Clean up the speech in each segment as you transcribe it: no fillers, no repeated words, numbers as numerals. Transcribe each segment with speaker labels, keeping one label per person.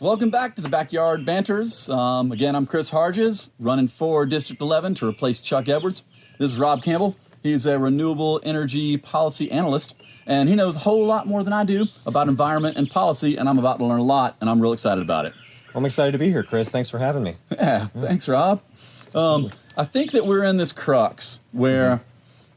Speaker 1: Welcome back to the Backyard Banters. Again, I'm Chris Harges, running for District 11 to replace Chuck Edwards. This is Rob Campbell. He's a Renewable Energy Policy Analyst, and he knows a whole lot more than I do about environment and policy, and I'm about to learn a lot, and I'm real excited about it.
Speaker 2: I'm excited to be here, Chris. Thanks for having me.
Speaker 1: Yeah, thanks, Rob. I think that we're in this crux where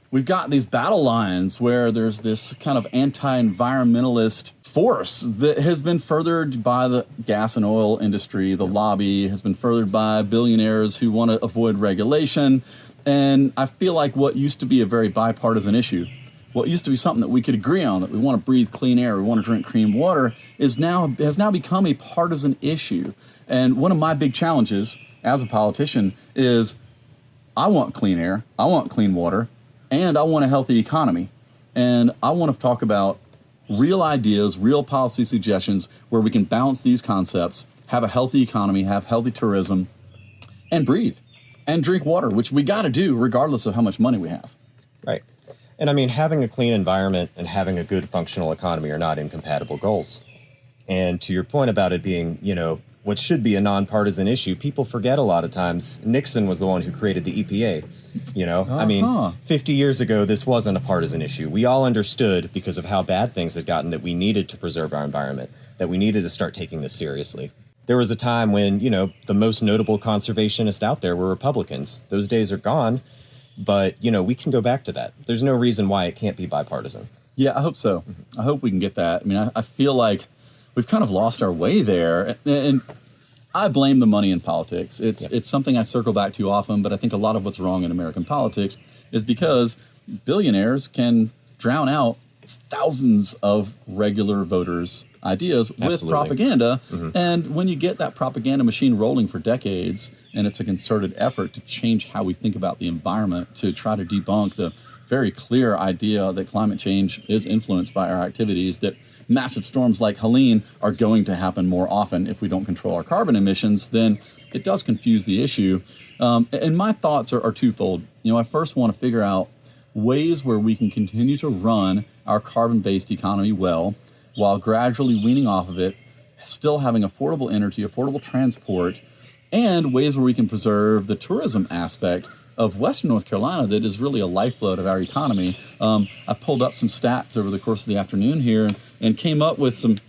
Speaker 1: we've got these battle lines where there's this kind of anti-environmentalist force that has been furthered by the gas and oil industry. The lobby has been furthered by billionaires who want to avoid regulation. And I feel like what used to be a very bipartisan issue, what used to be something that we could agree on, that we want to breathe clean air, we want to drink clean water, has now become a partisan issue. And one of my big challenges as a politician is I want clean air, I want clean water, and I want a healthy economy. And I want to talk about real ideas, real policy suggestions where we can balance these concepts, have a healthy economy, have healthy tourism, and breathe and drink water, which we got to do regardless of how much money we have.
Speaker 2: Right. And I mean, having a clean environment and having a good functional economy are not incompatible goals. And to your point about it being, what should be a nonpartisan issue, people forget a lot of times. Nixon was the one who created the EPA. I mean, 50 years ago, this wasn't a partisan issue. We all understood, because of how bad things had gotten, that we needed to preserve our environment, that we needed to start taking this seriously. There was a time when, the most notable conservationists out there were Republicans. Those days are gone, but, we can go back to that. There's no reason why it can't be bipartisan.
Speaker 1: Yeah, I hope so. I hope we can get that. I mean, I feel like we've kind of lost our way there. And I blame the money in politics. It's something I circle back to often, but I think a lot of what's wrong in American politics is because billionaires can drown out thousands of regular voters' ideas with propaganda. And when you get that propaganda machine rolling for decades, and it's a concerted effort to change how we think about the environment, to try to debunk the very clear idea that climate change is influenced by our activities, that massive storms like Helene are going to happen more often if we don't control our carbon emissions, then it does confuse the issue. And my thoughts are twofold. I first want to figure out ways where we can continue to run our carbon-based economy well, while gradually weaning off of it, still having affordable energy, affordable transport, and ways where we can preserve the tourism aspect of Western North Carolina that is really a lifeblood of our economy. I pulled up some stats over the course of the afternoon here and came up with some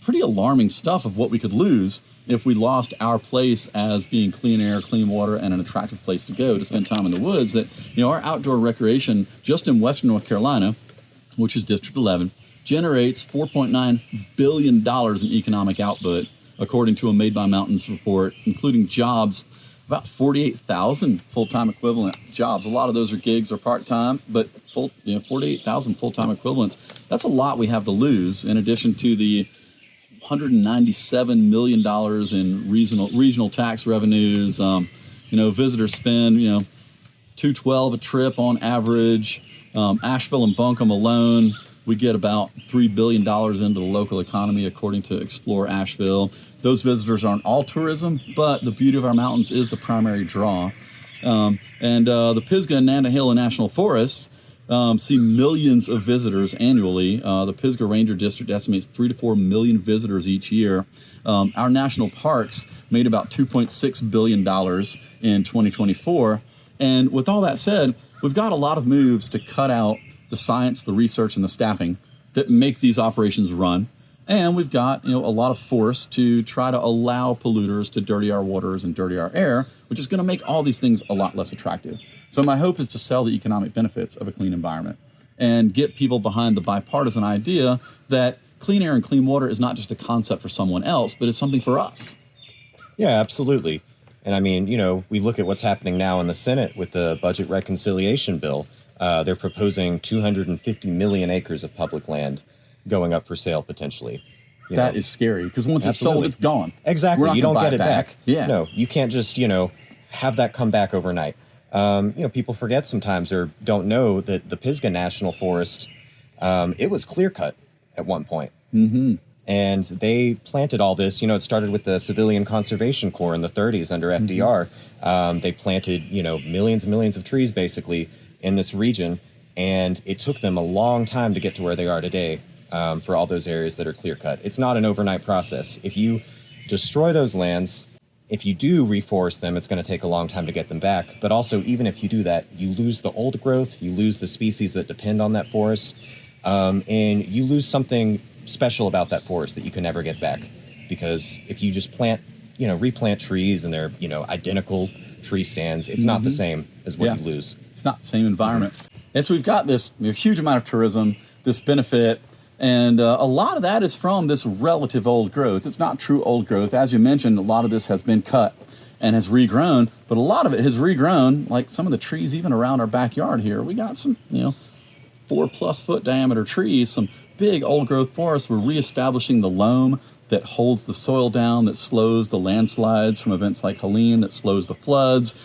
Speaker 1: pretty alarming stuff of what we could lose if we lost our place as being clean air, clean water, and an attractive place to go to spend time in the woods. That, our outdoor recreation just in Western North Carolina, which is District 11, generates $4.9 billion in economic output, according to a Made by Mountains report, including jobs, about 48,000 full-time equivalent jobs. A lot of those are gigs or part-time, but 48,000 full-time equivalents. That's a lot we have to lose, in addition to the $197 million in regional tax revenues. Visitors spend, $212 a trip on average. Asheville and Buncombe alone, we get about $3 billion into the local economy, according to Explore Asheville. Those visitors aren't all tourism, but the beauty of our mountains is the primary draw. The Pisgah and Nantahala National Forests see millions of visitors annually. The Pisgah Ranger District estimates 3 to 4 million visitors each year. Our national parks made about $2.6 billion in 2024. And with all that said, we've got a lot of moves to cut out the science, the research, and the staffing that make these operations run. And we've got, a lot of force to try to allow polluters to dirty our waters and dirty our air, which is going to make all these things a lot less attractive. So my hope is to sell the economic benefits of a clean environment and get people behind the bipartisan idea that clean air and clean water is not just a concept for someone else, but it's something for us.
Speaker 2: Yeah, absolutely. And I mean, we look at what's happening now in the Senate with the budget reconciliation bill. They're proposing 250 million acres of public land going up for sale potentially.
Speaker 1: That is scary, because once it's sold, it's gone.
Speaker 2: Exactly. You don't get it back.
Speaker 1: Yeah.
Speaker 2: No, you can't just, have that come back overnight. People forget sometimes or don't know that the Pisgah National Forest, it was clear cut at one point.
Speaker 1: Mm-hmm.
Speaker 2: And they planted all this, it started with the Civilian Conservation Corps in the 30s under FDR. They planted, millions and millions of trees basically in this region. And it took them a long time to get to where they are today. For all those areas that are clear cut. It's not an overnight process. If you destroy those lands. If you do reforest them, it's going to take a long time to get them back. But also, even if you do that, you lose the old growth, you lose the species that depend on that forest, and you lose something special about that forest that you can never get back. Because if you just replant trees and they're, identical tree stands, it's not the same as what you lose.
Speaker 1: It's not the same environment. And so we've got this huge amount of tourism, this benefit, and a lot of that is from this relative old growth. It's not true old growth. As you mentioned, a lot of this has been cut and has regrown, but a lot of it has regrown, like some of the trees even around our backyard here. We got some, 4+ foot diameter trees, some big old growth forests. We're reestablishing the loam that holds the soil down, that slows the landslides from events like Helene, that slows the floods.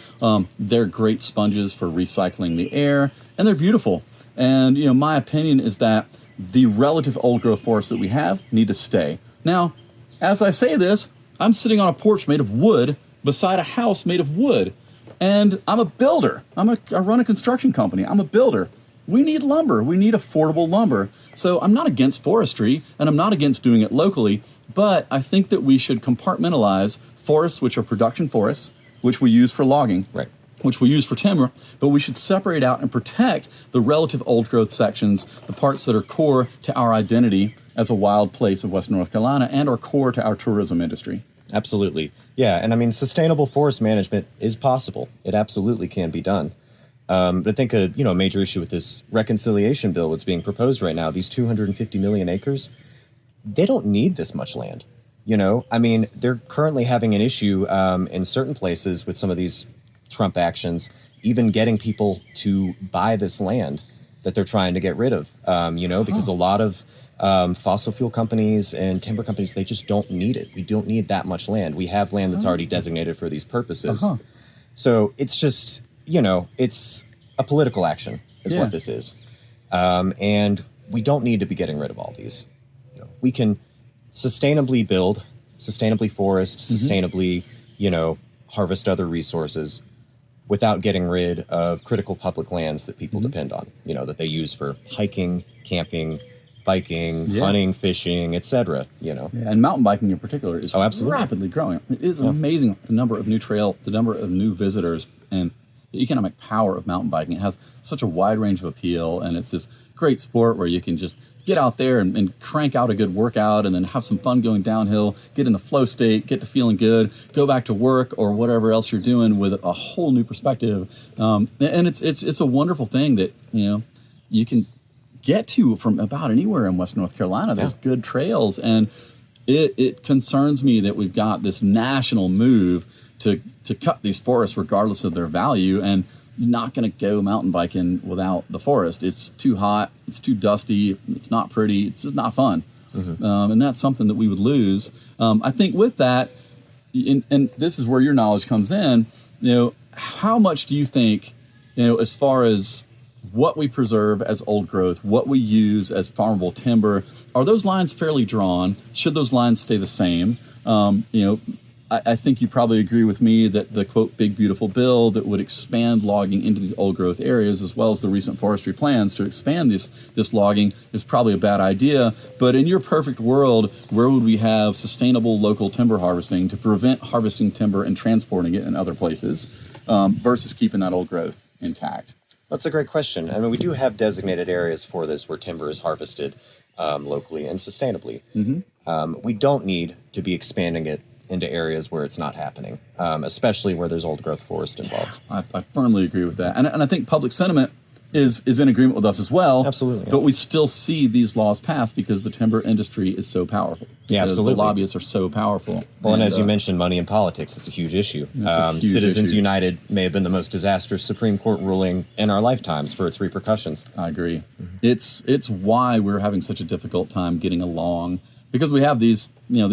Speaker 1: They're great sponges for recycling the air, and they're beautiful. And, my opinion is that the relative old growth forests that we have need to stay. Now, as I say this, I'm sitting on a porch made of wood beside a house made of wood. And I'm a builder. I run a construction company. I'm a builder. We need lumber. We need affordable lumber. So I'm not against forestry, and I'm not against doing it locally, but I think that we should compartmentalize forests, which are production forests, which we use for logging,
Speaker 2: right,
Speaker 1: which we use for timber, but we should separate out and protect the relative old growth sections, the parts that are core to our identity as a wild place of Western North Carolina and are core to our tourism industry.
Speaker 2: Absolutely. Yeah, and sustainable forest management is possible. It absolutely can be done. But I think a major issue with this reconciliation bill that's being proposed right now, these 250 million acres, they don't need this much land. They're currently having an issue in certain places with some of these Trump actions, even getting people to buy this land that they're trying to get rid of, because a lot of fossil fuel companies and timber companies, they just don't need it. We don't need that much land. We have land that's already designated for these purposes. So it's just, it's a political action is what this is. And we don't need to be getting rid of all these. We can sustainably build, sustainably forest, sustainably, harvest other resources without getting rid of critical public lands that people depend on, that they use for hiking, camping, biking, hunting, fishing, etc.
Speaker 1: And mountain biking in particular is rapidly growing. It is amazing the number of the number of new visitors, and the economic power of mountain biking. It has such a wide range of appeal, and it's this great sport where you can just get out there and crank out a good workout and then have some fun going downhill, get in the flow state, get to feeling good, go back to work or whatever else you're doing with a whole new perspective. And it's a wonderful thing that, you can get to from about anywhere in Western North Carolina. There's good trails, and it concerns me that we've got this national move to cut these forests regardless of their value, and not going to go mountain biking without the forest. It's too hot, it's too dusty, it's not pretty, it's just not fun. And that's something that we would lose. I think with that, and this is where your knowledge comes in, how much do you think, as far as what we preserve as old growth, what we use as farmable timber, are those lines fairly drawn? Should those lines stay the same? I think you probably agree with me that the, quote, big, beautiful bill that would expand logging into these old growth areas, as well as the recent forestry plans to expand this logging, is probably a bad idea. But in your perfect world, where would we have sustainable local timber harvesting to prevent harvesting timber and transporting it in other places versus keeping that old growth intact?
Speaker 2: That's a great question. We do have designated areas for this where timber is harvested locally and sustainably. We don't need to be expanding it into areas where it's not happening, especially where there's old growth forest involved.
Speaker 1: I firmly agree with that. And I think public sentiment is in agreement with us as well.
Speaker 2: Absolutely.
Speaker 1: But we still see these laws passed because the timber industry is so powerful.
Speaker 2: Yeah, absolutely.
Speaker 1: The lobbyists are so powerful.
Speaker 2: Well, and as you mentioned, money in politics is a huge issue. Citizens United may have been the most disastrous Supreme Court ruling in our lifetimes for its repercussions.
Speaker 1: I agree. It's why we're having such a difficult time getting along, because we have these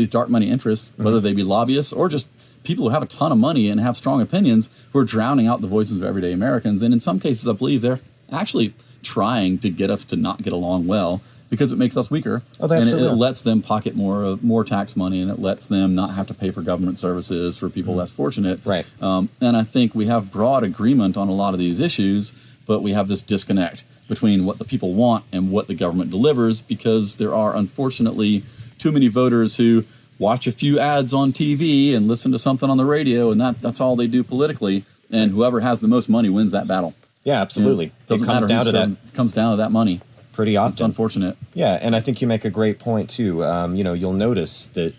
Speaker 1: dark money interests, whether they be lobbyists or just people who have a ton of money and have strong opinions, who are drowning out the voices of everyday Americans. And in some cases, I believe they're actually trying to get us to not get along well, because it makes us weaker. And it lets them pocket more tax money, and it lets them not have to pay for government services for people less fortunate.
Speaker 2: Right.
Speaker 1: And I think we have broad agreement on a lot of these issues, but we have this disconnect between what the people want and what the government delivers, because there are unfortunately too many voters who watch a few ads on TV and listen to something on the radio, and that's all they do politically. And whoever has the most money wins that battle.
Speaker 2: Yeah, absolutely.
Speaker 1: It comes down to that. Comes down to that money.
Speaker 2: Pretty often.
Speaker 1: It's unfortunate.
Speaker 2: Yeah, and I think you make a great point too. You'll notice that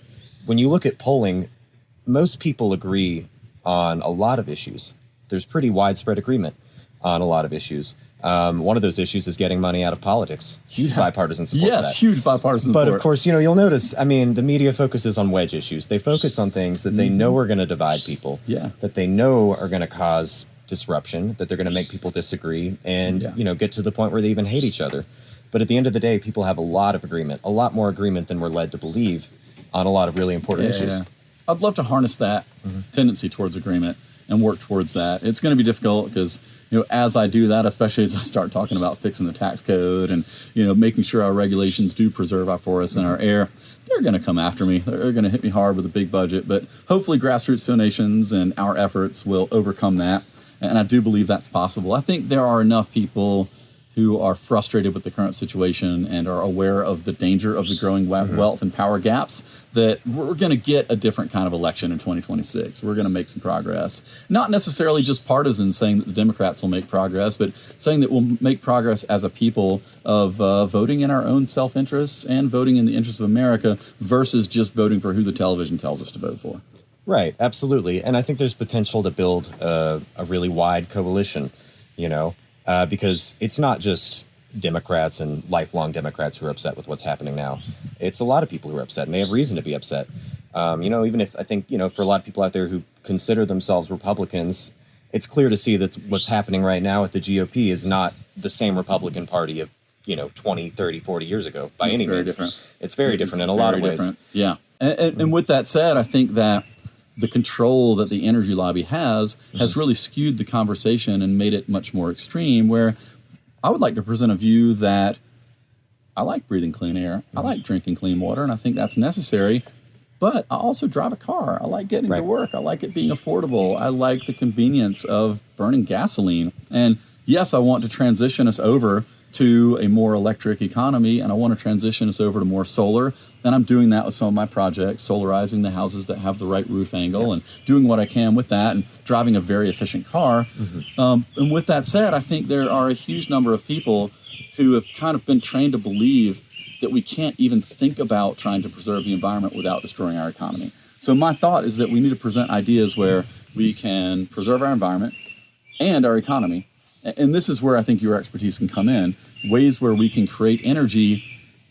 Speaker 2: when you look at polling, most people agree on a lot of issues. There's pretty widespread agreement on a lot of issues. One of those issues is getting money out of politics. Huge bipartisan support for that.
Speaker 1: Yes, huge bipartisan support.
Speaker 2: But of course, you'll notice, the media focuses on wedge issues. They focus on things that they know are going to divide people, that they know are going to cause disruption, that they're going to make people disagree and, get to the point where they even hate each other. But at the end of the day, people have a lot of agreement, a lot more agreement than we're led to believe on a lot of really important issues.
Speaker 1: Yeah. I'd love to harness that tendency towards agreement and work towards that. It's going to be difficult because, as I do that, especially as I start talking about fixing the tax code and, making sure our regulations do preserve our forests and our air, they're going to come after me. They're going to hit me hard with a big budget. But hopefully grassroots donations and our efforts will overcome that. And I do believe that's possible. I think there are enough people who are frustrated with the current situation and are aware of the danger of the growing wealth and power gaps that we're going to get a different kind of election in 2026. We're going to make some progress. Not necessarily just partisan saying that the Democrats will make progress, but saying that we'll make progress as a people of voting in our own self-interests and voting in the interests of America versus just voting for who the television tells us to vote for.
Speaker 2: Right, absolutely. And I think there's potential to build a really wide coalition, because it's not just Democrats and lifelong Democrats who are upset with what's happening now. It's a lot of people who are upset, and they have reason to be upset. Even if I think, for a lot of people out there who consider themselves Republicans, it's clear to see that what's happening right now with the GOP is not the same Republican Party of, 20, 30, 40 years ago by any means. It's very different in a lot of ways.
Speaker 1: Yeah. And with that said, I think that the control that the energy lobby has really skewed the conversation and made it much more extreme, where I would like to present a view that I like breathing clean air. I like drinking clean water, and I think that's necessary. But I also drive a car. I like getting to work. I like it being affordable. I like the convenience of burning gasoline. And yes, I want to transition us over to a more electric economy, and I want to transition us over to more solar. And I'm doing that with some of my projects, solarizing the houses that have the right roof angle and doing what I can with that and driving a very efficient car. And with that said, I think there are a huge number of people who have kind of been trained to believe that we can't even think about trying to preserve the environment without destroying our economy. So my thought is that we need to present ideas where we can preserve our environment and our economy. And this is where I think your expertise can come in, ways where we can create energy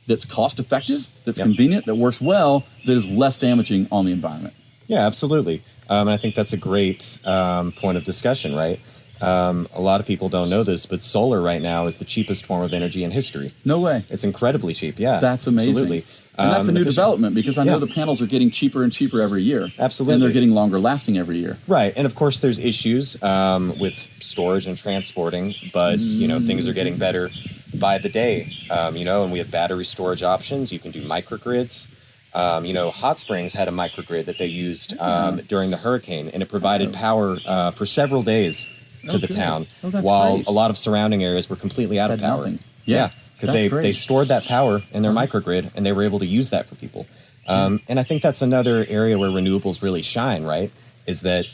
Speaker 1: that's cost effective, that's convenient, that works well, that is less damaging on the environment.
Speaker 2: Yeah, absolutely. And I think that's a great point of discussion, right? A lot of people don't know this, but solar right now is the cheapest form of energy in history.
Speaker 1: No way.
Speaker 2: It's incredibly cheap. Yeah,
Speaker 1: that's amazing.
Speaker 2: Absolutely.
Speaker 1: And that's a new development because I know the panels are getting cheaper and cheaper every year.
Speaker 2: Absolutely.
Speaker 1: And they're getting longer lasting every year.
Speaker 2: Right. And of course there's issues with storage and transporting, but things are getting better by the day. And we have battery storage options. You can do microgrids. Hot Springs had a microgrid that they used during the hurricane, and it provided power for several days to the town, while
Speaker 1: great.
Speaker 2: A lot of surrounding areas were completely out of power.
Speaker 1: Nothing.
Speaker 2: Yeah, because they stored that power in their microgrid, and they were able to use that for people. And I think that's another area where renewables really shine, right? Is that,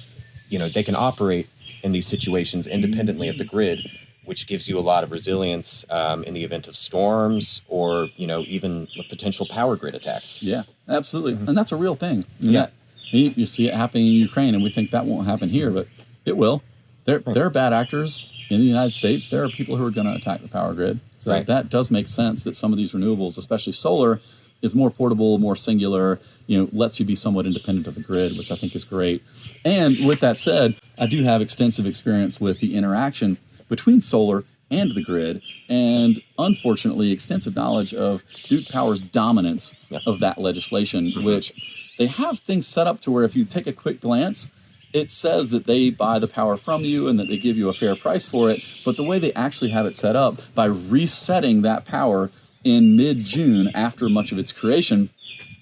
Speaker 2: they can operate in these situations independently of the grid, which gives you a lot of resilience in the event of storms or, even potential power grid attacks.
Speaker 1: Yeah, absolutely. And that's a real thing. You see it happening in Ukraine, and we think that won't happen here, but it will. There are bad actors in the United States. There are people who are going to attack the power grid. So that does make sense that some of these renewables, especially solar, is more portable, more singular, lets you be somewhat independent of the grid, which I think is great. And with that said, I do have extensive experience with the interaction between solar and the grid, and unfortunately extensive knowledge of Duke Power's dominance of that legislation, which they have things set up to where if you take a quick glance, it says that they buy the power from you and that they give you a fair price for it. But the way they actually have it set up, by resetting that power in mid-June after much of its creation,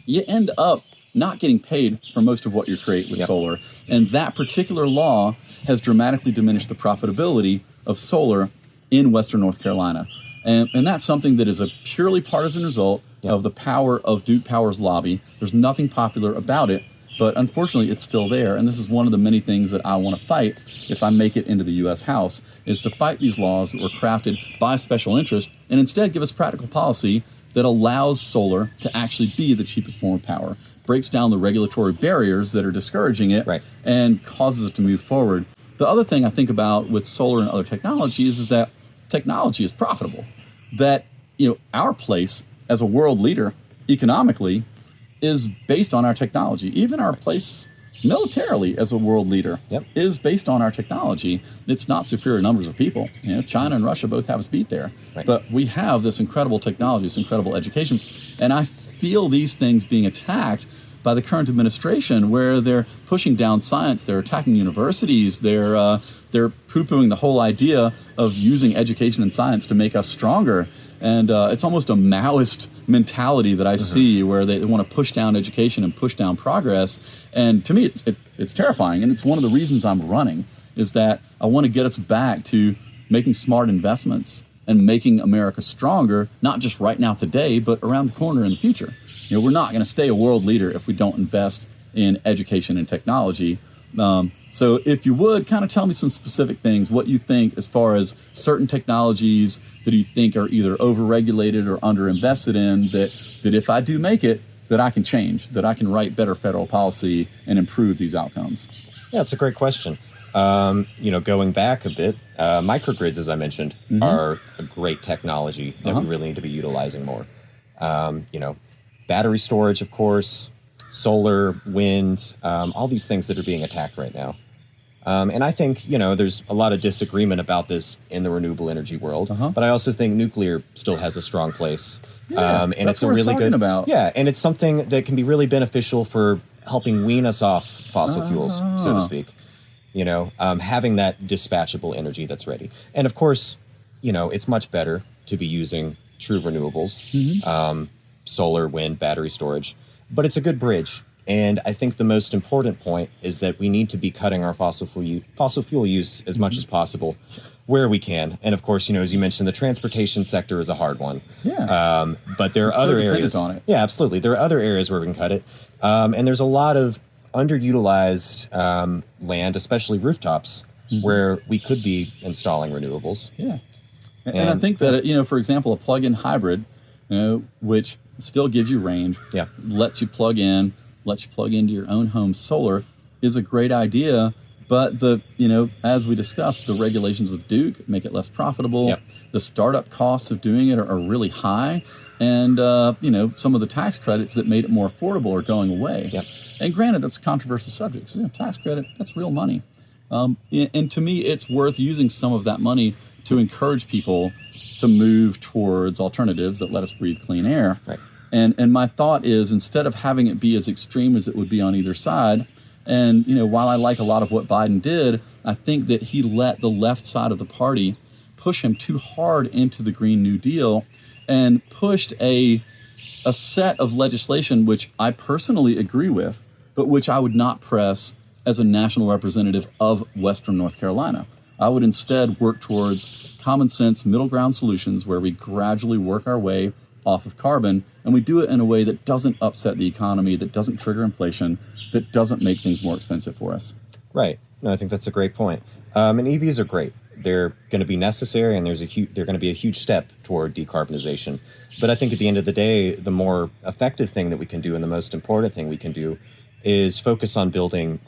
Speaker 1: you end up not getting paid for most of what you create with solar. And that particular law has dramatically diminished the profitability of solar in Western North Carolina. And that's something that is a purely partisan result of the power of Duke Power's lobby. There's nothing popular about it, but unfortunately it's still there. And this is one of the many things that I want to fight if I make it into the U.S. House, is to fight these laws that were crafted by special interest and instead give us practical policy that allows solar to actually be the cheapest form of power, breaks down the regulatory barriers that are discouraging it, and causes it to move forward. The other thing I think about with solar and other technologies is that technology is profitable. That, our place as a world leader economically is based on our technology. Even our place militarily as a world leader is based on our technology. It's not superior numbers of people. China and Russia both have us beat there. But we have this incredible technology, this incredible education. And I feel these things being attacked by the current administration, where they're pushing down science, they're attacking universities, they're poo-pooing the whole idea of using education and science to make us stronger. And it's almost a Maoist mentality that I see, where they want to push down education and push down progress. And to me, it's terrifying. And it's one of the reasons I'm running, is that I want to get us back to making smart investments and making America stronger, not just right now today, but around the corner in the future. We're not going to stay a world leader if we don't invest in education and technology. So if you would kind of tell me some specific things, what you think as far as certain technologies that you think are either overregulated or underinvested in, that if I do make it, that I can change, that I can write better federal policy and improve these outcomes.
Speaker 2: Yeah, it's a great question. Going back a bit, microgrids, as I mentioned, are a great technology that we really need to be utilizing more. Battery storage, of course, solar, wind, all these things that are being attacked right now. And I think, there's a lot of disagreement about this in the renewable energy world, but I also think nuclear still has a strong place. And it's a really good, and it's something that can be really beneficial for helping wean us off fossil fuels, so to speak. Having that dispatchable energy that's ready. And of course, it's much better to be using true renewables, solar, wind, battery storage, but it's a good bridge. And I think the most important point is that we need to be cutting our fossil fuel use as much as possible where we can. And of course, as you mentioned, the transportation sector is a hard one. But there are other areas. On it. Yeah, absolutely. There are other areas where we can cut it. And there's a lot of underutilized land, especially rooftops, where we could be installing renewables.
Speaker 1: And I think that, for example, a plug-in hybrid, which still gives you range, lets you plug into your own home solar, is a great idea. But as we discussed, the regulations with Duke make it less profitable. The startup costs of doing it are really high. And, some of the tax credits that made it more affordable are going away. And granted, that's a controversial subject. So, tax credit, that's real money. And to me, it's worth using some of that money to encourage people to move towards alternatives that let us breathe clean air. And my thought is, instead of having it be as extreme as it would be on either side, and, while I like a lot of what Biden did, I think that he let the left side of the party push him too hard into the Green New Deal and pushed a set of legislation which I personally agree with, but which I would not press as a national representative of Western North Carolina. I would instead work towards common sense middle ground solutions where we gradually work our way off of carbon, and we do it in a way that doesn't upset the economy, that doesn't trigger inflation, that doesn't make things more expensive for us.
Speaker 2: Right. No, I think that's a great point. And EVs are great. They're going to be necessary, and they're going to be a huge step toward decarbonization. But I think at the end of the day, the more effective thing that we can do and the most important thing we can do is focus on building,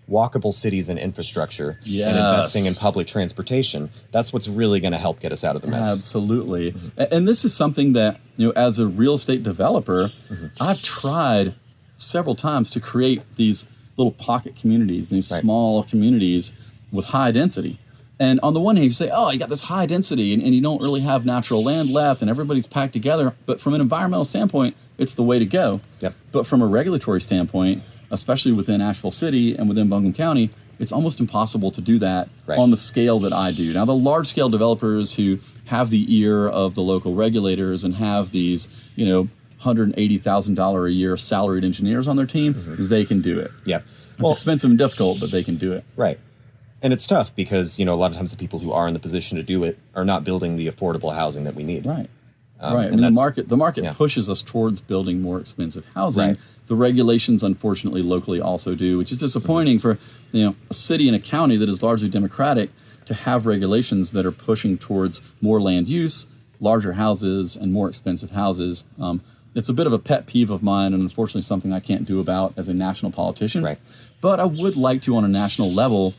Speaker 2: walkable cities and infrastructure and investing in public transportation. That's what's really going to help get us out of the mess.
Speaker 1: Absolutely. And this is something that, as a real estate developer, I've tried several times to create these little pocket communities, these small communities with high density. And on the one hand, you say, you got this high density and you don't really have natural land left and everybody's packed together. But from an environmental standpoint, it's the way to go. But from a regulatory standpoint, especially within Asheville City and within Buncombe County, it's almost impossible to do that on the scale that I do. Now, the large-scale developers who have the ear of the local regulators and have these, $180,000 a year salaried engineers on their team, they can do it. It's expensive and difficult, but they can do it.
Speaker 2: Right. And it's tough because, a lot of times the people who are in the position to do it are not building the affordable housing that we need.
Speaker 1: Right.
Speaker 2: Right.
Speaker 1: And the market pushes us towards building more expensive housing.
Speaker 2: Right.
Speaker 1: The regulations, unfortunately, locally also do, which is disappointing for a city and a county that is largely Democratic to have regulations that are pushing towards more land use, larger houses, and more expensive houses. It's a bit of a pet peeve of mine, and unfortunately something I can't do about as a national politician.
Speaker 2: Right.
Speaker 1: But I would like to, on a national level,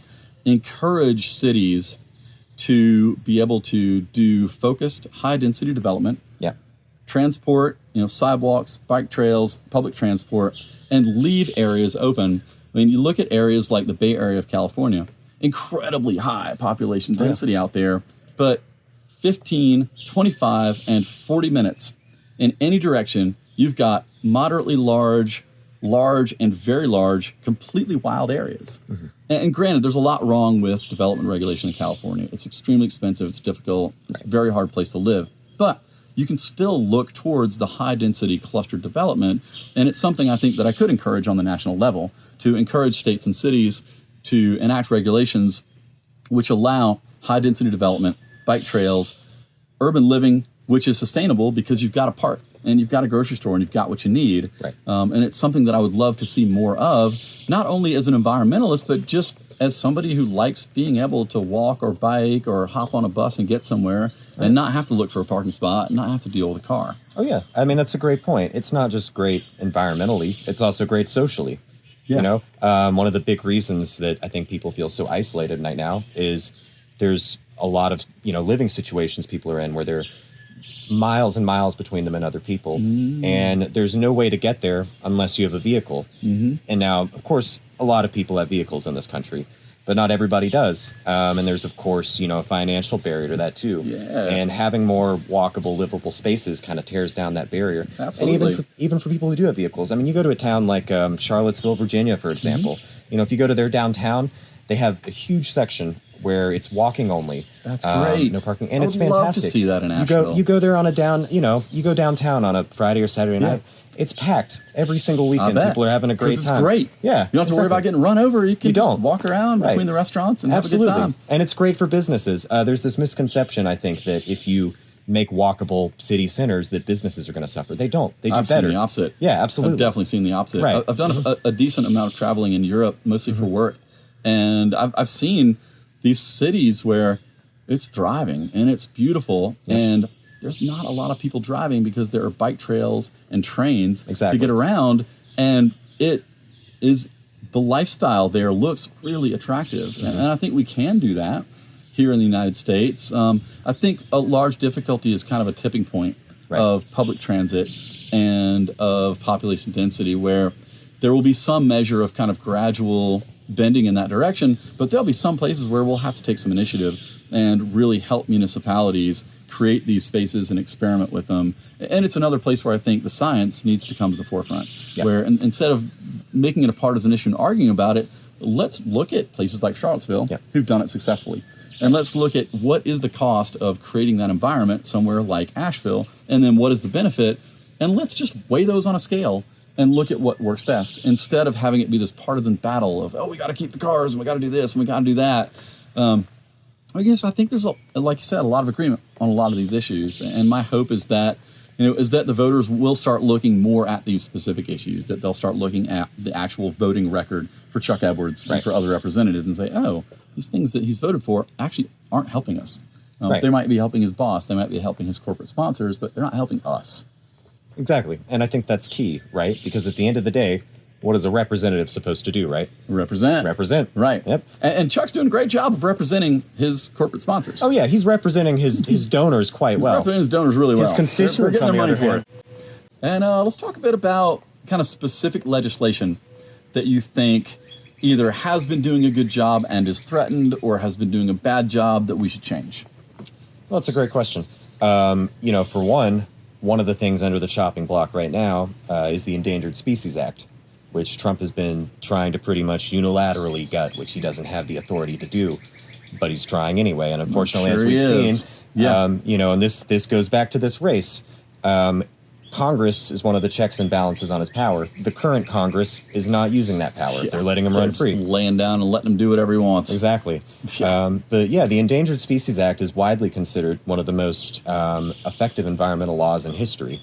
Speaker 1: encourage cities to be able to do focused high-density development, transport, sidewalks, bike trails, public transport, and leave areas open. I mean, you look at areas like the Bay Area of California, incredibly high population density out there, but 15, 25, and 40 minutes in any direction, you've got moderately large, and very large, completely wild areas. And granted, there's a lot wrong with development regulation in California. It's extremely expensive, it's difficult, it's a very hard place to live. But you can still look towards the high-density clustered development, and it's something I think that I could encourage on the national level, to encourage states and cities to enact regulations which allow high-density development, bike trails, urban living, which is sustainable because you've got a park and you've got a grocery store and you've got what you need.
Speaker 2: Right.
Speaker 1: And it's something that I would love to see more of, not only as an environmentalist, but just as somebody who likes being able to walk or bike or hop on a bus and get somewhere and not have to look for a parking spot and not have to deal with a car.
Speaker 2: Oh, yeah. I mean, that's a great point. It's not just great environmentally, it's also great socially.
Speaker 1: Yeah.
Speaker 2: One of the big reasons that I think people feel so isolated right now is there's a lot of, living situations people are in where they're miles and miles between them and other people. And there's no way to get there unless you have a vehicle. And now, of course, a lot of people have vehicles in this country, but not everybody does. And there's, of course, a financial barrier to that too.
Speaker 1: Yeah.
Speaker 2: And having more walkable, livable spaces kind of tears down that barrier.
Speaker 1: Absolutely.
Speaker 2: And even for people who do have vehicles. I mean, you go to a town like Charlottesville, Virginia, for example. If you go to their downtown, they have a huge section where it's walking only.
Speaker 1: That's great.
Speaker 2: No parking, and it's
Speaker 1: I would
Speaker 2: fantastic.
Speaker 1: love to see that in Asheville.
Speaker 2: You go there on you go downtown on a Friday or Saturday night. It's packed every single weekend. People are having a great time.
Speaker 1: It's great.
Speaker 2: Yeah,
Speaker 1: you don't have to worry about getting run over. You can just walk around
Speaker 2: Right.
Speaker 1: between the restaurants and
Speaker 2: Absolutely.
Speaker 1: have a good time.
Speaker 2: And it's great for businesses. There's this misconception, I think, that if you make walkable city centers, that businesses are going to suffer. They don't. They do
Speaker 1: I've
Speaker 2: better.
Speaker 1: seen the opposite.
Speaker 2: Yeah, absolutely.
Speaker 1: I've definitely seen the opposite.
Speaker 2: Right.
Speaker 1: I've done a decent amount of traveling in Europe, mostly for work, and I've seen these cities where it's thriving and it's beautiful, and there's not a lot of people driving because there are bike trails and trains to get around, and it is the lifestyle there looks really attractive, and I think we can do that here in the United States. I think a large difficulty is kind of a tipping point of public transit and of population density, where there will be some measure of kind of gradual bending in that direction, but there'll be some places where we'll have to take some initiative and really help municipalities create these spaces and experiment with them. And it's another place where I think the science needs to come to the forefront, where instead of making it a partisan issue and arguing about it, let's look at places like Charlottesville who've done it successfully. And let's look at what is the cost of creating that environment somewhere like Asheville, and then what is the benefit, and let's just weigh those on a scale and look at what works best, instead of having it be this partisan battle of, we got to keep the cars, and we got to do this, and we got to do that. I think there's, like you said, a lot of agreement on a lot of these issues, and my hope is that, the voters will start looking more at these specific issues, that they'll start looking at the actual voting record for Chuck Edwards and for other representatives and say, these things that he's voted for actually aren't helping us. They might be helping his boss, they might be helping his corporate sponsors, but they're not helping us.
Speaker 2: Exactly. And I think that's key, right? Because at the end of the day, what is a representative supposed to do, right?
Speaker 1: Represent. Right.
Speaker 2: Yep.
Speaker 1: And Chuck's doing a great job of representing his corporate sponsors.
Speaker 2: Oh, yeah. He's representing his donors quite well.
Speaker 1: He's representing his donors really well.
Speaker 2: His constituents,
Speaker 1: they're getting
Speaker 2: on
Speaker 1: their
Speaker 2: the
Speaker 1: money's
Speaker 2: other
Speaker 1: worth. And let's talk a bit about kind of specific legislation that you think either has been doing a good job and is threatened, or has been doing a bad job that we should change.
Speaker 2: Well, that's a great question. For one of the things under the chopping block right now is the Endangered Species Act, which Trump has been trying to pretty much unilaterally gut, which he doesn't have the authority to do, but he's trying anyway. And unfortunately, as we've seen, and this goes back to this race. Congress is one of the checks and balances on his power. The current Congress is not using that power.
Speaker 1: Yeah.
Speaker 2: They're letting him run free.
Speaker 1: Laying down and letting him do whatever he wants.
Speaker 2: Exactly.
Speaker 1: Yeah.
Speaker 2: But yeah, the Endangered Species Act is widely considered one of the most effective environmental laws in history.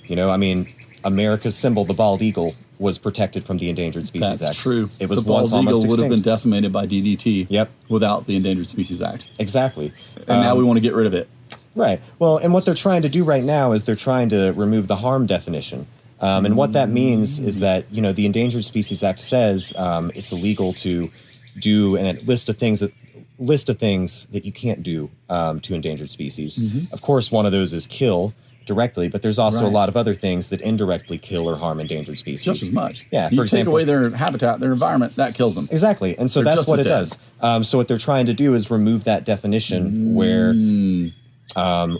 Speaker 2: You know, I mean, America's symbol, the bald eagle, was protected from the Endangered Species Act.
Speaker 1: That's true.
Speaker 2: It was
Speaker 1: the
Speaker 2: once
Speaker 1: bald
Speaker 2: almost
Speaker 1: eagle would have
Speaker 2: extinct.
Speaker 1: been decimated by DDT.
Speaker 2: Yep.
Speaker 1: Without the Endangered Species Act.
Speaker 2: Exactly.
Speaker 1: And now we want to get rid of it.
Speaker 2: Right. Well, and what they're trying to do right now is they're trying to remove the harm definition. And what that means is that, you know, the Endangered Species Act says it's illegal to do a list of things that you can't do to endangered species.
Speaker 1: Mm-hmm.
Speaker 2: Of course, one of those is kill directly, but there's also a
Speaker 1: Right.
Speaker 2: lot of other things that indirectly kill or harm endangered species.
Speaker 1: Just as much.
Speaker 2: Yeah,
Speaker 1: You
Speaker 2: for
Speaker 1: take
Speaker 2: example-
Speaker 1: away their habitat, their environment, that kills them.
Speaker 2: Exactly. And so
Speaker 1: They're
Speaker 2: that's
Speaker 1: just
Speaker 2: what
Speaker 1: as
Speaker 2: it
Speaker 1: dead.
Speaker 2: does. So what they're trying to do is remove that definition where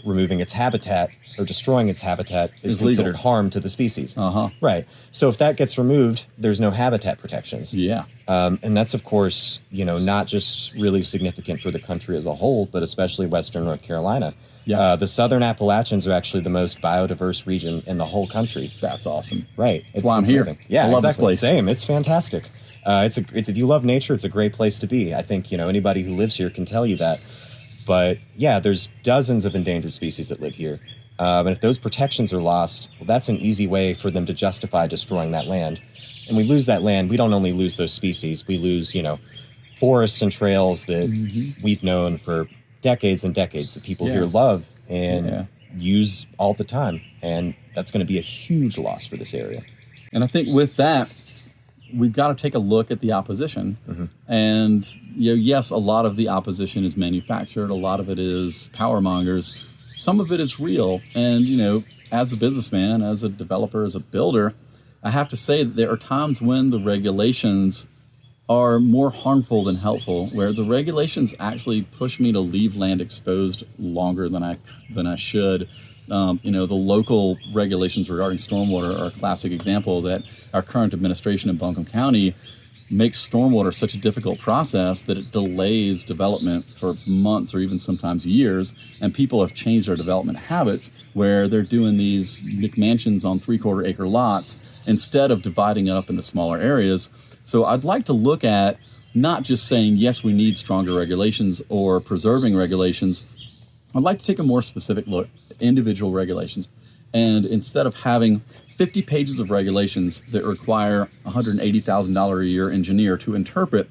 Speaker 2: removing its habitat or destroying its habitat is
Speaker 1: Is legal.
Speaker 2: considered harm to the species.
Speaker 1: Uh-huh.
Speaker 2: Right. So if that gets removed, there's no habitat protections.
Speaker 1: Yeah.
Speaker 2: And that's, of course, you know, not just really significant for the country as a whole, but especially Western North Carolina.
Speaker 1: Yeah.
Speaker 2: The Southern Appalachians are actually the most biodiverse region in the whole country.
Speaker 1: That's awesome.
Speaker 2: Right.
Speaker 1: That's why I'm here.
Speaker 2: amazing. Yeah,
Speaker 1: I love this
Speaker 2: exactly.
Speaker 1: place.
Speaker 2: Same. It's fantastic. It's if you love nature, it's a great place to be. I think, you know, anybody who lives here can tell you that. But yeah, there's dozens of endangered species that live here. And if those protections are lost, well, that's an easy way for them to justify destroying that land. And we lose that land. We don't only lose those species. We lose, you know, forests and trails that we've known for decades and decades that people here love and use all the time. And that's going to be a huge loss for this area.
Speaker 1: And I think with that, we've got to take a look at the opposition. And, you know, yes, a lot of the opposition is manufactured. A lot of it is power mongers. Some of it is real. And, you know, as a businessman, as a developer, as a builder, I have to say that there are times when the regulations are more harmful than helpful, where the regulations actually push me to leave land exposed longer than I should. You know, the local regulations regarding stormwater are a classic example that our current administration in Buncombe County makes stormwater such a difficult process that it delays development for months or even sometimes years. And people have changed their development habits where they're doing these McMansions on 3/4 acre lots instead of dividing it up into smaller areas. So I'd like to look at not just saying, yes, we need stronger regulations or preserving regulations. I'd like to take a more specific look at individual regulations. And instead of having 50 pages of regulations that require $180,000 a year engineer to interpret,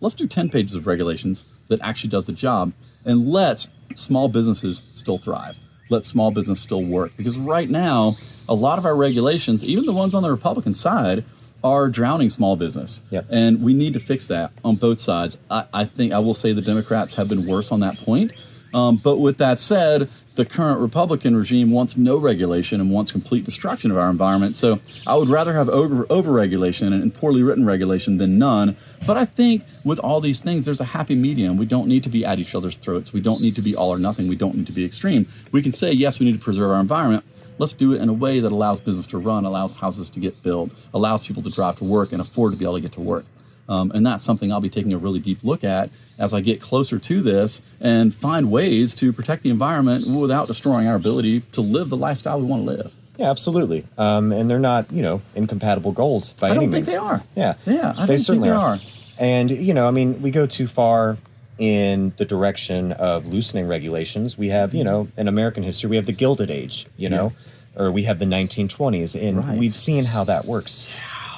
Speaker 1: let's do 10 pages of regulations that actually does the job and let small businesses still thrive. Let small business still work. Because right now, a lot of our regulations, even the ones on the Republican side, are drowning small business.
Speaker 2: Yep.
Speaker 1: And we need to fix that on both sides. I think I will say the Democrats have been worse on that point. But with that said, the current Republican regime wants no regulation and wants complete destruction of our environment. So I would rather have over-regulation and poorly written regulation than none. But I think with all these things, there's a happy medium. We don't need to be at each other's throats. We don't need to be all or nothing. We don't need to be extreme. We can say, yes, we need to preserve our environment. Let's do it in a way that allows business to run, allows houses to get built, allows people to drive to work and afford to be able to get to work. And that's something I'll be taking a really deep look at as I get closer to this and find ways to protect the environment without destroying our ability to live the lifestyle we want to live.
Speaker 2: Yeah, absolutely. And they're not, you know, incompatible goals by
Speaker 1: I
Speaker 2: any
Speaker 1: don't
Speaker 2: means.
Speaker 1: think they are.
Speaker 2: Yeah.
Speaker 1: Yeah, I
Speaker 2: They
Speaker 1: don't
Speaker 2: certainly
Speaker 1: think they
Speaker 2: are.
Speaker 1: are.
Speaker 2: And, you know, I mean, we go too far in the direction of loosening regulations. We have, you know, in American history, we have the Gilded Age, you know, or we have the 1920s, and
Speaker 1: Right.
Speaker 2: we've seen how that works.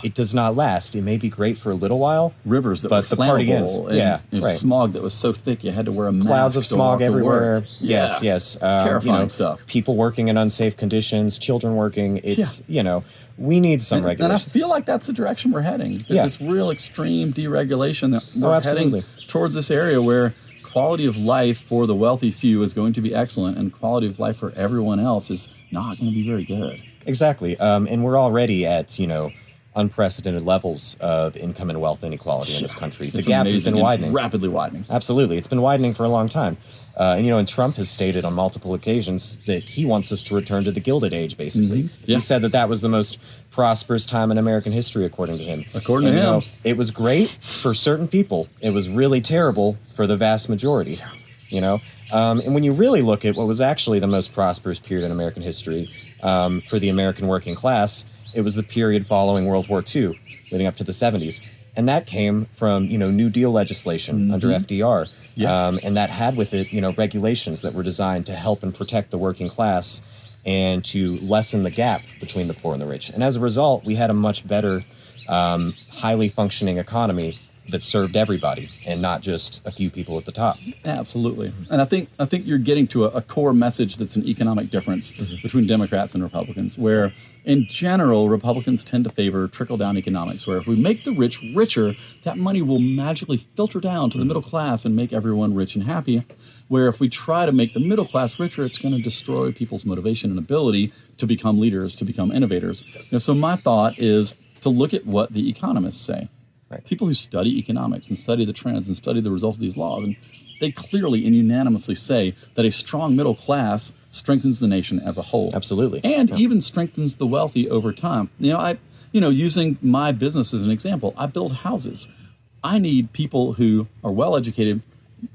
Speaker 2: It does not last. It may be great for a little while.
Speaker 1: Rivers that
Speaker 2: But
Speaker 1: were
Speaker 2: the party
Speaker 1: flammable
Speaker 2: ends.
Speaker 1: and
Speaker 2: Yeah,
Speaker 1: you know,
Speaker 2: right.
Speaker 1: smog that was so thick you had to wear a mask.
Speaker 2: Clouds of
Speaker 1: to
Speaker 2: smog
Speaker 1: walk to
Speaker 2: everywhere.
Speaker 1: work.
Speaker 2: Yes,
Speaker 1: Yeah.
Speaker 2: yes.
Speaker 1: Terrifying stuff.
Speaker 2: People working in unsafe conditions, children working. It's, you know, we need some
Speaker 1: And I
Speaker 2: regulations.
Speaker 1: feel like that's the direction we're heading.
Speaker 2: Yeah.
Speaker 1: This real extreme deregulation that we're
Speaker 2: absolutely.
Speaker 1: heading towards this area where quality of life for the wealthy few is going to be excellent and quality of life for everyone else is not going to be very good.
Speaker 2: Exactly. And we're already at, you know, unprecedented levels of income and wealth inequality in this country. The
Speaker 1: It's
Speaker 2: gap has
Speaker 1: amazing.
Speaker 2: been
Speaker 1: It's
Speaker 2: widening.
Speaker 1: rapidly widening.
Speaker 2: Absolutely. It's been widening for a long time. And, you know, and Trump has stated on multiple occasions that he wants us to return to the Gilded Age, basically.
Speaker 1: Yeah.
Speaker 2: He said that that was the most prosperous time in American history, according to him.
Speaker 1: According to
Speaker 2: And, you
Speaker 1: him.
Speaker 2: know, it was great for certain people. It was really terrible for the vast majority, you know? And when you really look at what was actually the most prosperous period in American history, for the American working class, it was the period following World War II, leading up to the 70s. And that came from, New Deal legislation under FDR.
Speaker 1: Yeah.
Speaker 2: And that had with it, regulations that were designed to help and protect the working class and to lessen the gap between the poor and the rich. And as a result, we had a much better, highly functioning economy that served everybody and not just a few people at the top.
Speaker 1: Absolutely. And I think you're getting to a core message that's an economic difference between Democrats and Republicans, where in general, Republicans tend to favor trickle-down economics, where if we make the rich richer, that money will magically filter down to the middle class and make everyone rich and happy. Where if we try to make the middle class richer, it's going to destroy people's motivation and ability to become leaders, to become innovators. So my thought is to look at what the economists say.
Speaker 2: Right.
Speaker 1: People who study economics and study the trends and study the results of these laws, and they clearly and unanimously say that a strong middle class strengthens the nation as a whole.
Speaker 2: Absolutely.
Speaker 1: And even strengthens the wealthy over time. Using my business as an example, I build houses. I need people who are well educated,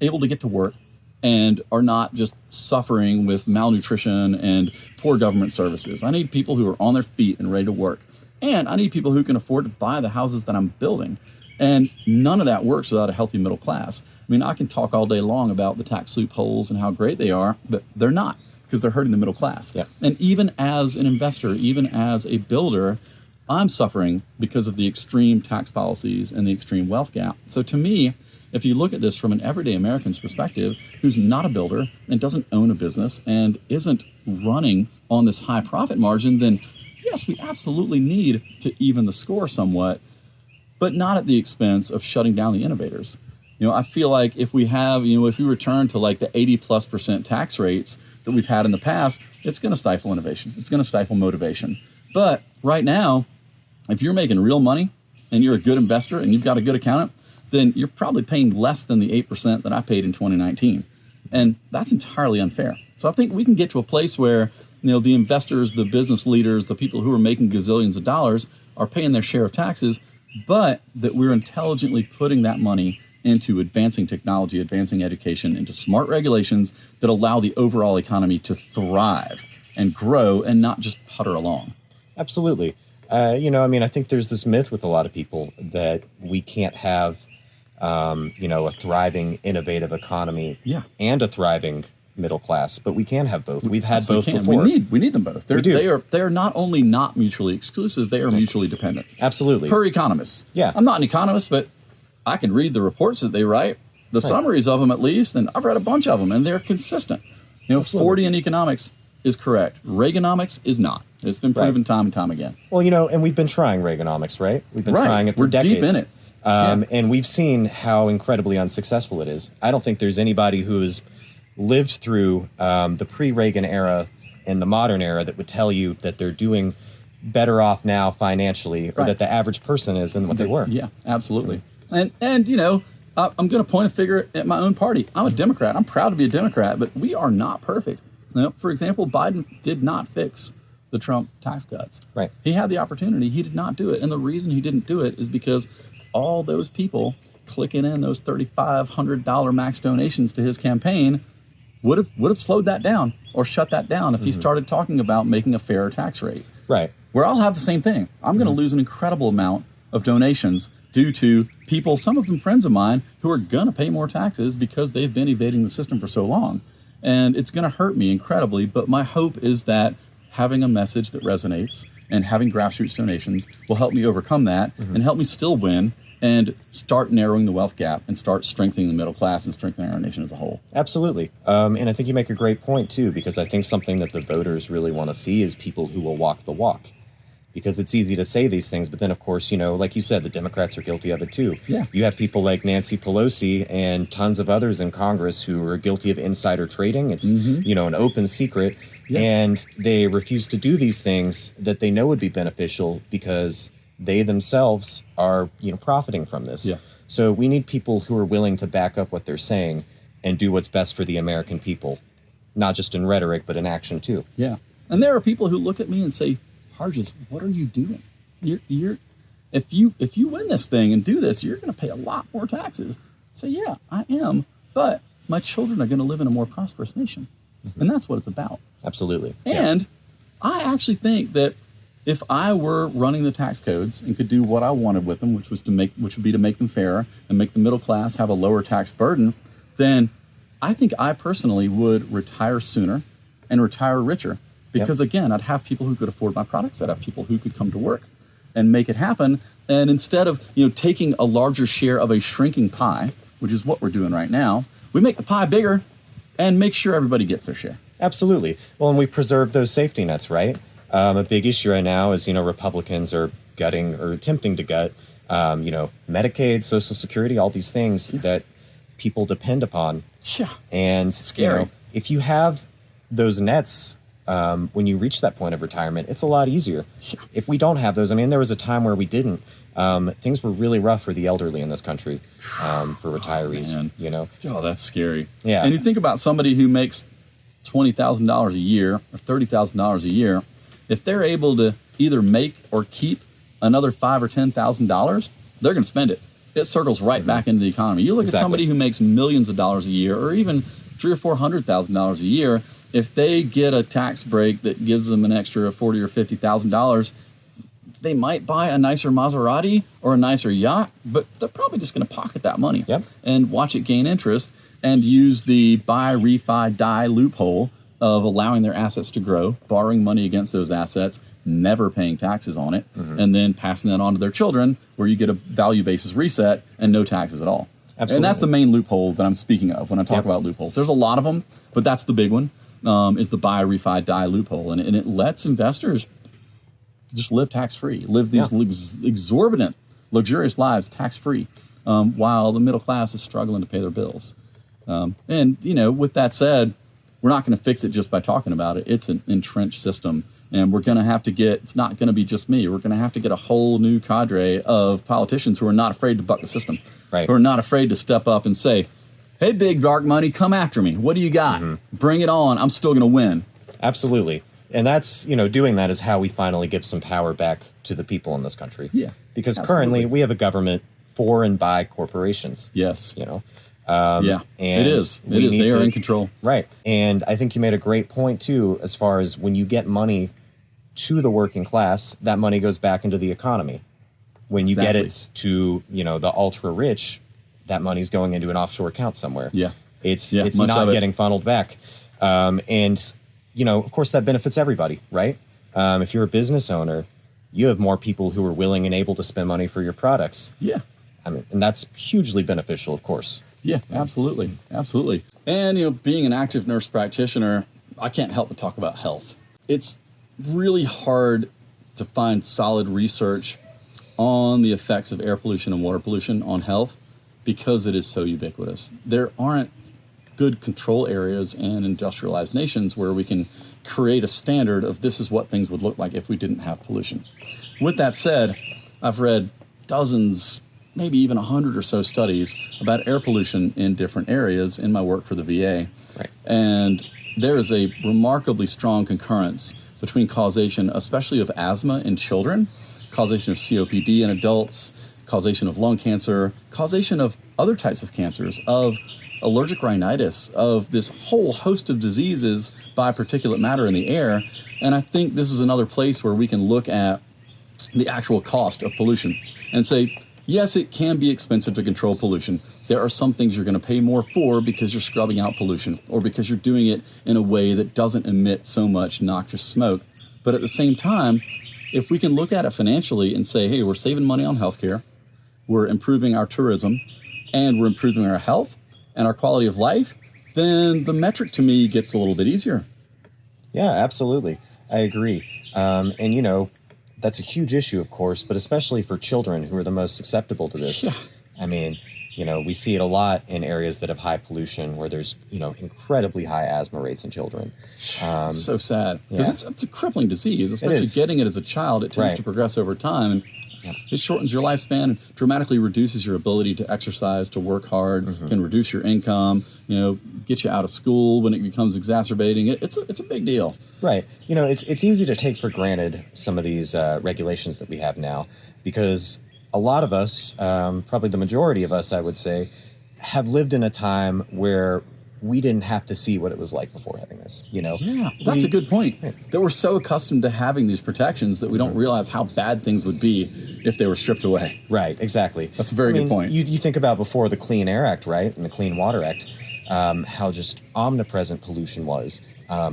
Speaker 1: able to get to work, and are not just suffering with malnutrition and poor government services. I need people who are on their feet and ready to work. And I need people who can afford to buy the houses that I'm building. And none of that works without a healthy middle class. I mean, I can talk all day long about the tax loopholes and how great they are, but they're not, because they're hurting the middle class.
Speaker 2: Yeah.
Speaker 1: And even as an investor, even as a builder, I'm suffering because of the extreme tax policies and the extreme wealth gap. So to me, if you look at this from an everyday American's perspective, who's not a builder and doesn't own a business and isn't running on this high profit margin, then yes, we absolutely need to even the score somewhat, but not at the expense of shutting down the innovators. I feel like if we have, if we return to like the 80+% tax rates that we've had in the past, it's going to stifle innovation. It's going to stifle motivation. But right now, if you're making real money and you're a good investor and you've got a good accountant, then you're probably paying less than the 8% that I paid in 2019. And that's entirely unfair. So I think we can get to a place where the investors, the business leaders, the people who are making gazillions of dollars are paying their share of taxes, but that we're intelligently putting that money into advancing technology, advancing education, into smart regulations that allow the overall economy to thrive and grow and not just putter along.
Speaker 2: Absolutely. I think there's this myth with a lot of people that we can't have, a thriving, innovative economy and a thriving middle class, but we can have both. We've had both before.
Speaker 1: We need them both. They are not only not mutually exclusive, they are mutually dependent.
Speaker 2: Absolutely.
Speaker 1: Per economists.
Speaker 2: Yeah.
Speaker 1: I'm not an economist, but I can read the reports that they write, the summaries of them at least, and I've read a bunch of them, and they're consistent. 40 in economics is correct. Reaganomics is not. It's been proven time and time again.
Speaker 2: Well, and we've been trying Reaganomics, right? We've been trying it for decades.
Speaker 1: We're deep in it.
Speaker 2: And we've seen how incredibly unsuccessful it is. I don't think there's anybody who has lived through the pre-Reagan era and the modern era that would tell you that they're doing better off now financially, or that the average person is than what they were.
Speaker 1: Yeah, absolutely. And I'm going to point a finger at my own party. I'm a Democrat. I'm proud to be a Democrat, but we are not perfect. For example, Biden did not fix the Trump tax cuts.
Speaker 2: Right.
Speaker 1: He had the opportunity. He did not do it. And the reason he didn't do it is because all those people clicking in those $3,500 max donations to his campaign would have slowed that down or shut that down if he started talking about making a fairer tax rate.
Speaker 2: Right.
Speaker 1: Where I'll have the same thing. I'm going to lose an incredible amount of donations due to people, some of them friends of mine, who are going to pay more taxes because they've been evading the system for so long. And it's going to hurt me incredibly, but my hope is that having a message that resonates and having grassroots donations will help me overcome that and help me still win and start narrowing the wealth gap and start strengthening the middle class and strengthening our nation as a whole.
Speaker 2: Absolutely. And I think you make a great point, too, because I think something that the voters really want to see is people who will walk the walk. Because it's easy to say these things, but then, of course, like you said, the Democrats are guilty of it, too.
Speaker 1: Yeah.
Speaker 2: You have people like Nancy Pelosi and tons of others in Congress who are guilty of insider trading. It's, an open secret. Yeah. And they refuse to do these things that they know would be beneficial because they themselves are, profiting from this.
Speaker 1: Yeah.
Speaker 2: So we need people who are willing to back up what they're saying and do what's best for the American people, not just in rhetoric, but in action, too.
Speaker 1: Yeah. And there are people who look at me and say, Harges, what are you doing? If you win this thing and do this, you're going to pay a lot more taxes. I say, yeah, I am, but my children are going to live in a more prosperous nation. And that's what it's about.
Speaker 2: Absolutely.
Speaker 1: And I actually think that if I were running the tax codes and could do what I wanted with them, which would be to make them fairer and make the middle class have a lower tax burden, then I think I personally would retire sooner and retire richer. Because again, I'd have people who could afford my products. I'd have people who could come to work and make it happen. And instead of taking a larger share of a shrinking pie, which is what we're doing right now, we make the pie bigger and make sure everybody gets their share.
Speaker 2: Absolutely. Well, and we preserve those safety nets, right? A big issue right now is, Republicans are gutting or attempting to gut, Medicaid, Social Security, all these things that people depend upon.
Speaker 1: Yeah.
Speaker 2: And
Speaker 1: scary.
Speaker 2: If you have those nets, when you reach that point of retirement, it's a lot easier.
Speaker 1: Yeah.
Speaker 2: If we don't have those, there was a time where we didn't. Things were really rough for the elderly in this country, for retirees.
Speaker 1: Oh, that's scary.
Speaker 2: Yeah.
Speaker 1: And you think about somebody who makes $20,000 a year or $30,000 a year. If they're able to either make or keep another $5,000 or $10,000, they're going to spend it. It circles right back into the economy. You look at somebody who makes millions of dollars a year, or even $300,000 or $400,000 a year. If they get a tax break that gives them an extra $40,000 or $50,000, they might buy a nicer Maserati or a nicer yacht, but they're probably just going to pocket that money and watch it gain interest and use the buy, refi, die loophole of allowing their assets to grow, borrowing money against those assets, never paying taxes on it, and then passing that on to their children, where you get a value basis reset and no taxes at all.
Speaker 2: Absolutely.
Speaker 1: And that's the main loophole that I'm speaking of when I talk about loopholes. There's a lot of them, but that's the big one, is the buy, refi, die loophole. And it lets investors just live tax-free, live these exorbitant, luxurious lives tax-free, while the middle class is struggling to pay their bills. And with that said, we're not going to fix it just by talking about it. It's an entrenched system, and we're going to have to it's not going to be just me. We're going to have to get a whole new cadre of politicians who are not afraid to buck the system, who are not afraid to step up and say, hey, big dark money, come after me. What do you got? Bring it on. I'm still going to win.
Speaker 2: Absolutely. And that's, doing that is how we finally give some power back to the people in this country.
Speaker 1: Yeah.
Speaker 2: Because currently we have a government for and by corporations.
Speaker 1: Yes.
Speaker 2: And
Speaker 1: it is. They are in control.
Speaker 2: Right. And I think you made a great point, too, as far as when you get money to the working class, that money goes back into the economy. When you get it to, the ultra rich, that money's going into an offshore account somewhere.
Speaker 1: Yeah.
Speaker 2: It's not getting funneled back. And of course, that benefits everybody, right? If you're a business owner, you have more people who are willing and able to spend money for your products.
Speaker 1: Yeah.
Speaker 2: And that's hugely beneficial, of course.
Speaker 1: Yeah, absolutely. Absolutely. And, being an active nurse practitioner, I can't help but talk about health. It's really hard to find solid research on the effects of air pollution and water pollution on health because it is so ubiquitous. There aren't good control areas in industrialized nations where we can create a standard of this is what things would look like if we didn't have pollution. With that said, I've read dozens, maybe even 100 or so studies about air pollution in different areas in my work for the VA.
Speaker 2: Right.
Speaker 1: And there is a remarkably strong concurrence between causation, especially of asthma in children, causation of COPD in adults, causation of lung cancer, causation of other types of cancers, of allergic rhinitis, of this whole host of diseases by particulate matter in the air. And I think this is another place where we can look at the actual cost of pollution and say, yes, it can be expensive to control pollution. There are some things you're going to pay more for because you're scrubbing out pollution or because you're doing it in a way that doesn't emit so much noxious smoke. But at the same time, if we can look at it financially and say, hey, we're saving money on healthcare, we're improving our tourism, and we're improving our health and our quality of life, then the metric to me gets a little bit easier.
Speaker 2: Yeah, absolutely. I agree. And, that's a huge issue, of course, but especially for children who are the most susceptible to this.
Speaker 1: Yeah.
Speaker 2: I mean, we see it a lot in areas that have high pollution where there's, incredibly high asthma rates in children.
Speaker 1: It's so sad because it's a crippling disease, especially
Speaker 2: is.
Speaker 1: Getting it as a child. It tends to progress over time. And it shortens your lifespan and dramatically reduces your ability to exercise, to work hard, can reduce your income, get you out of school when it becomes exacerbating. It's a big deal.
Speaker 2: Right. It's easy to take for granted some of these regulations that we have now because a lot of us, probably the majority of us, I would say, have lived in a time where we didn't have to see what it was like before having this, you know?
Speaker 1: Yeah, that's a good point.
Speaker 2: Yeah.
Speaker 1: That we're so accustomed to having these protections that we don't realize how bad things would be if they were stripped away.
Speaker 2: Right, exactly.
Speaker 1: That's a very good point.
Speaker 2: You think about before the Clean Air Act, right, and the Clean Water Act, how just omnipresent pollution was.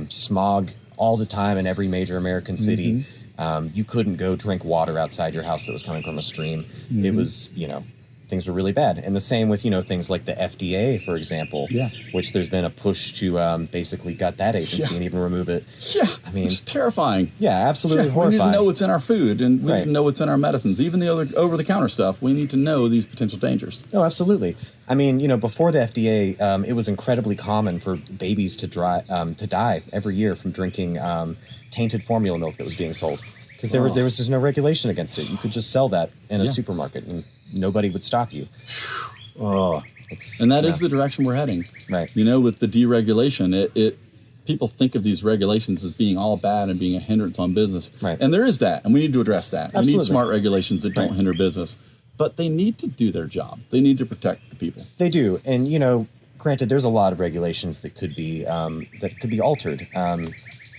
Speaker 2: Smog all the time in every major American city. You couldn't go drink water outside your house that was coming from a stream. It was, things were really bad. And the same with, things like the FDA, for example, which there's been a push to basically gut that agency and even remove it.
Speaker 1: Yeah,
Speaker 2: I mean,
Speaker 1: it's terrifying.
Speaker 2: Yeah, absolutely horrifying.
Speaker 1: We need to know what's in our food, and we need to know what's in our medicines. Even the other over-the-counter stuff, we need to know these potential dangers.
Speaker 2: Oh, absolutely. I mean, before the FDA, it was incredibly common for babies to die every year from drinking tainted formula milk that was being sold. Because there was just no regulation against it. You could just sell that in a supermarket and nobody would stop you.
Speaker 1: And that is the direction we're heading.
Speaker 2: Right.
Speaker 1: With the deregulation, people think of these regulations as being all bad and being a hindrance on business.
Speaker 2: Right.
Speaker 1: And there is that, and we need to address that.
Speaker 2: Absolutely.
Speaker 1: We need smart regulations that don't hinder business. But they need to do their job. They need to protect the people.
Speaker 2: They do. And, granted, there's a lot of regulations that could be altered.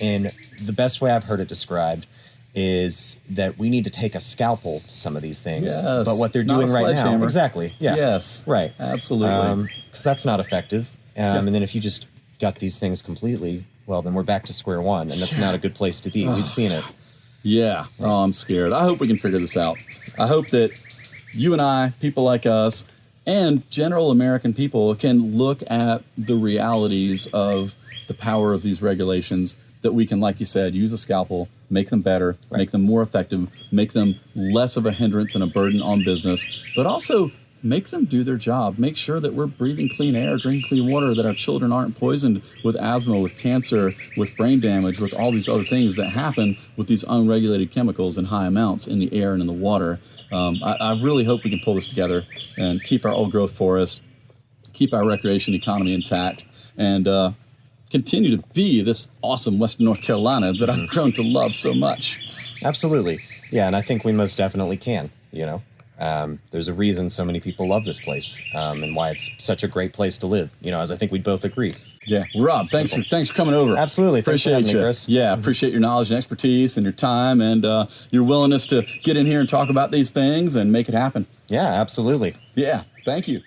Speaker 2: And the best way I've heard it described is that we need to take a scalpel to some of these things.
Speaker 1: Yes,
Speaker 2: but what they're doing right now, exactly. Yeah.
Speaker 1: Yes.
Speaker 2: Right.
Speaker 1: Absolutely.
Speaker 2: Because that's not effective. And then if you just gut these things completely, well, then we're back to square one, and that's not a good place to be. We've seen it.
Speaker 1: Yeah. Oh, I'm scared. I hope we can figure this out. I hope that you and I, people like us, and general American people can look at the realities of the power of these regulations, that we can, like you said, use a scalpel, make them better, make them more effective, make them less of a hindrance and a burden on business, but also make them do their job. Make sure that we're breathing clean air, drinking clean water, that our children aren't poisoned with asthma, with cancer, with brain damage, with all these other things that happen with these unregulated chemicals in high amounts in the air and in the water. I really hope we can pull this together and keep our old growth forests, keep our recreation economy intact, and continue to be this awesome Western North Carolina that I've grown to love so much.
Speaker 2: Absolutely. Yeah, and I think we most definitely can, There's a reason so many people love this place, and why it's such a great place to live, as I think we'd both agree.
Speaker 1: Yeah. Rob, thanks for coming over.
Speaker 2: Absolutely.
Speaker 1: Appreciate
Speaker 2: thanks for having
Speaker 1: you.
Speaker 2: me, Chris.
Speaker 1: Yeah, appreciate your knowledge and expertise and your time and your willingness to get in here and talk about these things and make it happen.
Speaker 2: Yeah, absolutely.
Speaker 1: Yeah, thank you.